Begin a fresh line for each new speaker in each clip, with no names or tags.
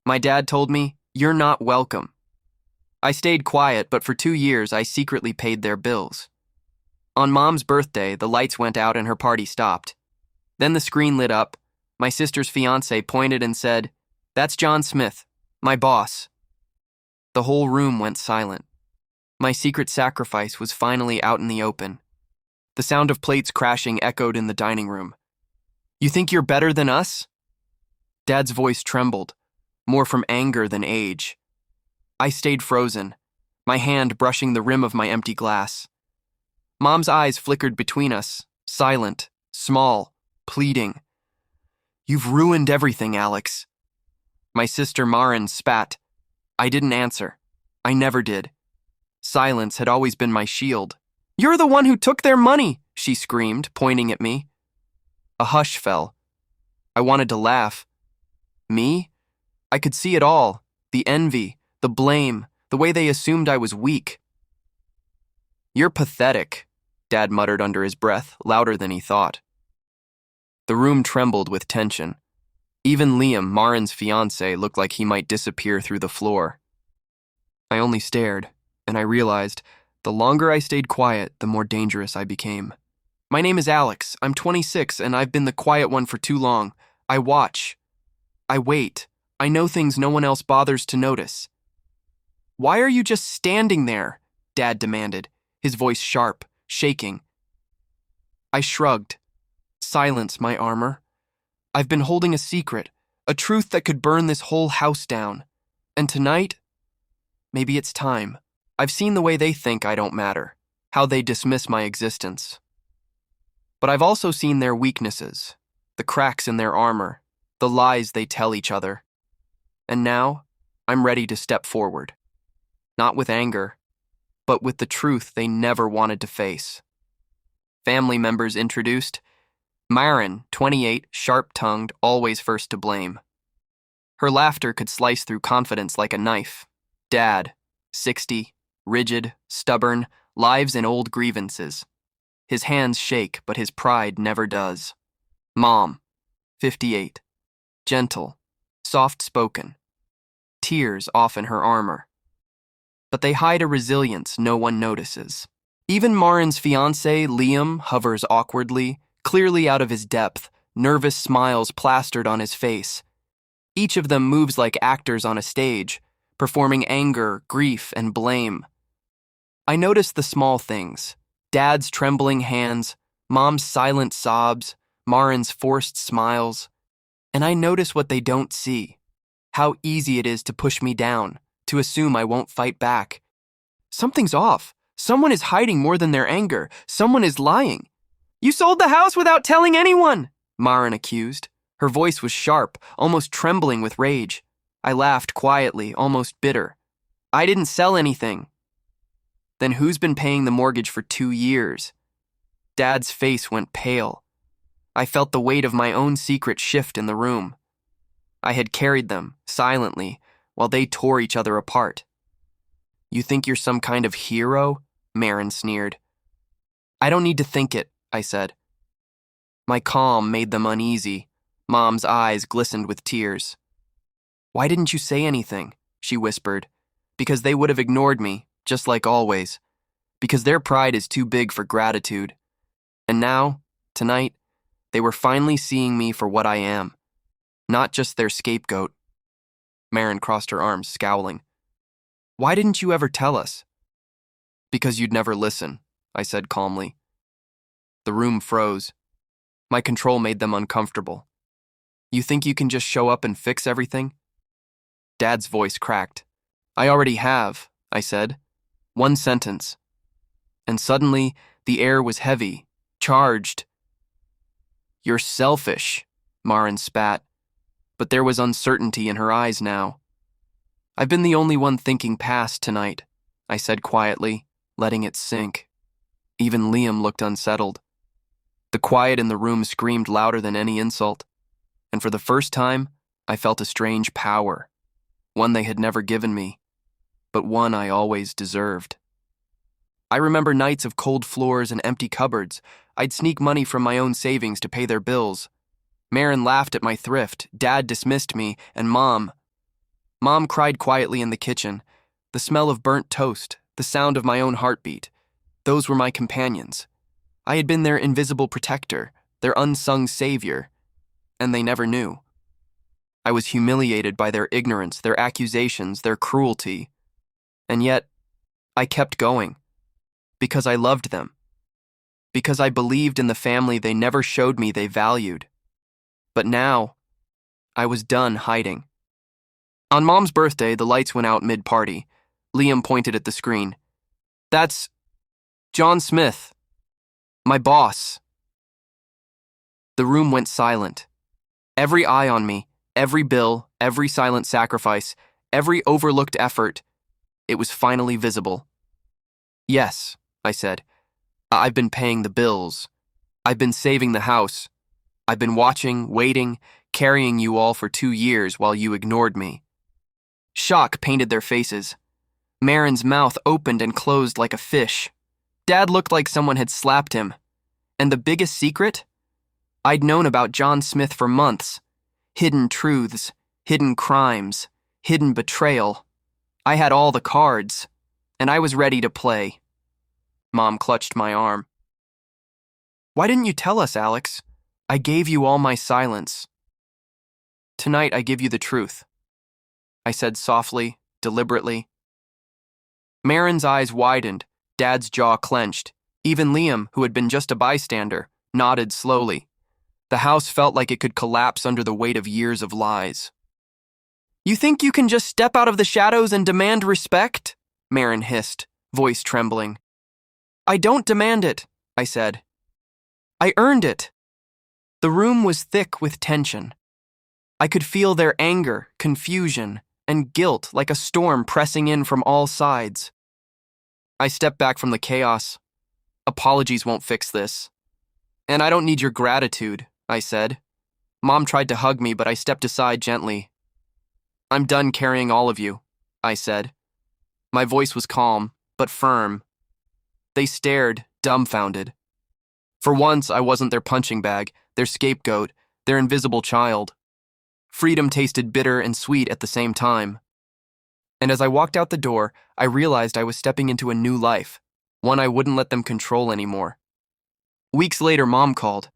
My dad told me, "You're not welcome." I stayed quiet, but for 2 years I secretly paid their bills. On Mom's birthday, the lights went out and her party stopped. Then the screen lit up. My sister's fiancé pointed and said, "That's John Smith, my boss." The whole room went silent. My secret sacrifice was finally out in the open. The sound of plates crashing echoed in the dining room. "You think you're better than us?" Dad's voice trembled, more from anger than age. I stayed frozen, my hand brushing the rim of my empty glass. Mom's eyes flickered between us, silent, small, pleading. "You've ruined everything, Alex." My sister Marin spat. I didn't answer. I never did. Silence had always been my shield. "You're the one who took their money," she screamed, pointing at me. A hush fell. I wanted to laugh. Me? I could see it all, the envy, the blame, the way they assumed I was weak. "You're pathetic," Dad muttered under his breath, louder than he thought. The room trembled with tension. Even Liam, Marin's fiancé, looked like he might disappear through the floor. I only stared, and I realized the longer I stayed quiet, the more dangerous I became. "My name is Alex. I'm 26, and I've been the quiet one for too long. I watch. I wait. I know things no one else bothers to notice." "Why are you just standing there?" Dad demanded, his voice sharp, shaking. I shrugged. "Silence, my armor. I've been holding a secret, a truth that could burn this whole house down. And tonight, maybe it's time. I've seen the way they think I don't matter, how they dismiss my existence. But I've also seen their weaknesses, the cracks in their armor, the lies they tell each other. And now, I'm ready to step forward. Not with anger, but with the truth they never wanted to face." Family members introduced. Marin, 28, sharp-tongued, always first to blame. Her laughter could slice through confidence like a knife. Dad, 60, rigid, stubborn, lives in old grievances. His hands shake, but his pride never does. Mom, 58, gentle, soft-spoken. Tears off in her armor. But they hide a resilience no one notices. Even Marin's fiancé, Liam, hovers awkwardly, clearly out of his depth, nervous smiles plastered on his face. Each of them moves like actors on a stage, performing anger, grief, and blame. I notice the small things. Dad's trembling hands, Mom's silent sobs, Marin's forced smiles. And I notice what they don't see. How easy it is to push me down, to assume I won't fight back. Something's off. Someone is hiding more than their anger. Someone is lying. "You sold the house without telling anyone," Marin accused. Her voice was sharp, almost trembling with rage. I laughed quietly, almost bitter. "I didn't sell anything." "Then who's been paying the mortgage for 2 years? Dad's face went pale. I felt the weight of my own secret shift in the room. I had carried them, silently, while they tore each other apart. "You think you're some kind of hero?" Marin sneered. "I don't need to think it," I said. My calm made them uneasy. Mom's eyes glistened with tears. "Why didn't you say anything?" she whispered. "Because they would have ignored me, just like always. Because their pride is too big for gratitude. And now, tonight, they were finally seeing me for what I am. Not just their scapegoat." Marin crossed her arms, scowling. "Why didn't you ever tell us?" "Because you'd never listen," I said calmly. The room froze. My control made them uncomfortable. "You think you can just show up and fix everything?" Dad's voice cracked. "I already have," I said. One sentence. And suddenly, the air was heavy, charged. "You're selfish," Marin spat. But there was uncertainty in her eyes now. "I've been the only one thinking past tonight," I said quietly, letting it sink. Even Liam looked unsettled. The quiet in the room screamed louder than any insult, and for the first time, I felt a strange power, one they had never given me, but one I always deserved. I remember nights of cold floors and empty cupboards. I'd sneak money from my own savings to pay their bills. Marin laughed at my thrift, Dad dismissed me, and Mom... Mom cried quietly in the kitchen. The smell of burnt toast, the sound of my own heartbeat. Those were my companions. I had been their invisible protector, their unsung savior, and they never knew. I was humiliated by their ignorance, their accusations, their cruelty. And yet, I kept going. Because I loved them. Because I believed in the family they never showed me they valued. But now, I was done hiding. On Mom's birthday, the lights went out mid-party. Liam pointed at the screen. "That's John Smith, my boss." The room went silent. Every eye on me, every bill, every silent sacrifice, every overlooked effort, it was finally visible. "Yes," I said. "I've been paying the bills. I've been saving the house. I've been watching, waiting, carrying you all for 2 years while you ignored me." Shock painted their faces. Marin's mouth opened and closed like a fish. Dad looked like someone had slapped him. And the biggest secret? I'd known about John Smith for months. Hidden truths, hidden crimes, hidden betrayal. I had all the cards, and I was ready to play. Mom clutched my arm. "Why didn't you tell us, Alex? I gave you all my silence." "Tonight I give you the truth," I said softly, deliberately. Marin's eyes widened, Dad's jaw clenched. Even Liam, who had been just a bystander, nodded slowly. The house felt like it could collapse under the weight of years of lies. "You think you can just step out of the shadows and demand respect?" Marin hissed, voice trembling. "I don't demand it," I said. "I earned it." The room was thick with tension. I could feel their anger, confusion, and guilt like a storm pressing in from all sides. I stepped back from the chaos. "Apologies won't fix this. And I don't need your gratitude," I said. Mom tried to hug me, but I stepped aside gently. "I'm done carrying all of you," I said. My voice was calm, but firm. They stared, dumbfounded. For once, I wasn't their punching bag, their scapegoat, their invisible child. Freedom tasted bitter and sweet at the same time. And as I walked out the door, I realized I was stepping into a new life, one I wouldn't let them control anymore. Weeks later, Mom called.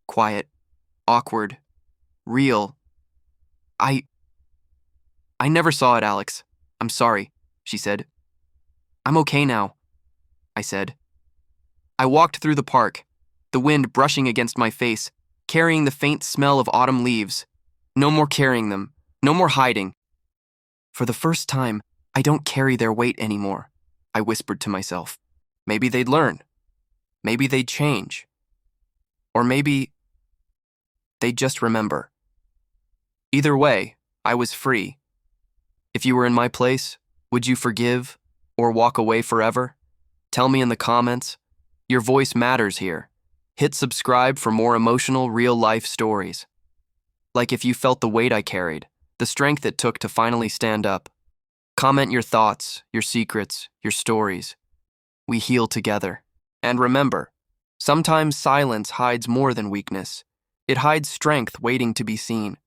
Quiet, awkward, real. I never saw it, Alex. I'm sorry, she said. "I'm okay now," I said. I walked through the park, the wind brushing against my face, carrying the faint smell of autumn leaves. No more carrying them, no more hiding. For the first time, I don't carry their weight anymore, I whispered to myself. Maybe they'd learn. Maybe they'd change. Or maybe they'd just remember. Either way, I was free. If you were in my place, would you forgive or walk away forever? Tell me in the comments. Your voice matters here. Hit subscribe for more emotional, real-life stories. Like if you felt the weight I carried, the strength it took to finally stand up. Comment your thoughts, your secrets, your stories. We heal together. And remember, sometimes silence hides more than weakness. It hides strength waiting to be seen.